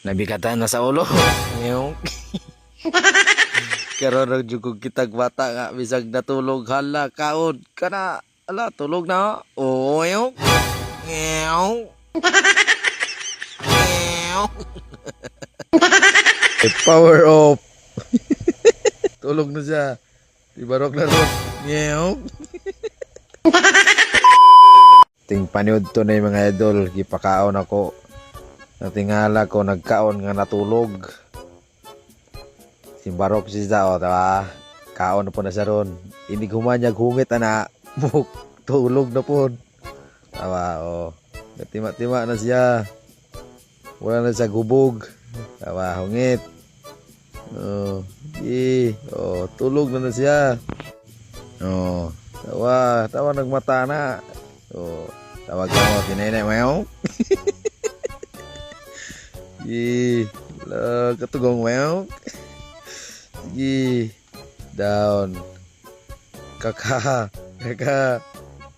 Nabigatan na sa ulo. Yung karon ra jud kog kitag bata nga bisag natulog hala kaon kana ala tulog na. Oh, yung. Power off. Tulog na siya. Ibarok na ron. Ting paniud to na yung mga idol. Gipakaon ako. Natingala ko nagkaon nga natulog. Si Barok si Zao, tawa. Kaon na po na siya ron. Hindi humanyag hungit ana. Tulog na po. Tawa, oh. Tima-tima na siya. Wala na siya gubog. Tawa, hungit. Oh, oh, tulog na siya. Oh, tawa nagmata na. Oh, tawag ka mo, tinay-nay mo. Katugong mo. Sige, down. Kaka.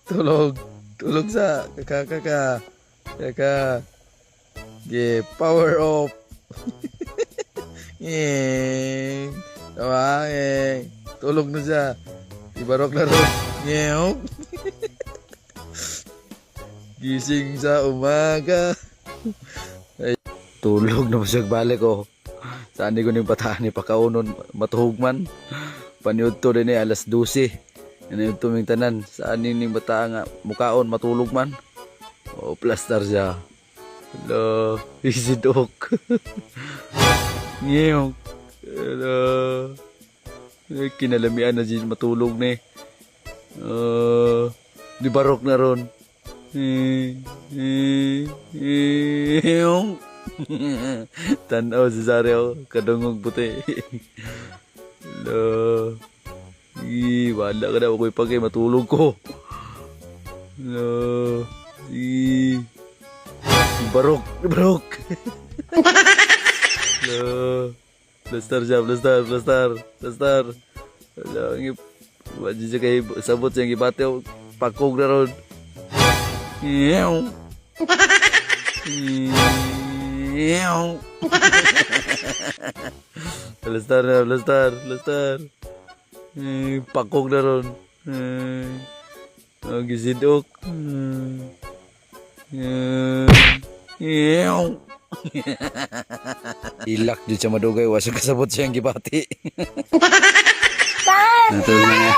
Tulog sa kaka. Power off. Tawa, tulog na siya. Ibarok na ron. Gising sa umaga. Ay, tulog na siya balik ko. Saan di ko ning patahan ni pakaunon matuhog man. Paniud to din alas 12. Ano tuming tanan. Saan ning bata nga mukaon matulog man. O plaster siya. Hello, easy dog. Ngiyong. Hello. Kinalamian na siya matulog ni. Di barok na ron. Tanaw si Sareo. Kadungog puti. Hello. Wala ka na ako'y pagay. Matulog ko. Hello. Barok. Hello. Blaster siya. Hello. Wajib siya kayo sabot siya. Ibate o pakog na ron. Blaster. Pakog na ron. Gisidok. Ilak di siya madugay. Wasag kasabot siyang gibati. Natulog na nga.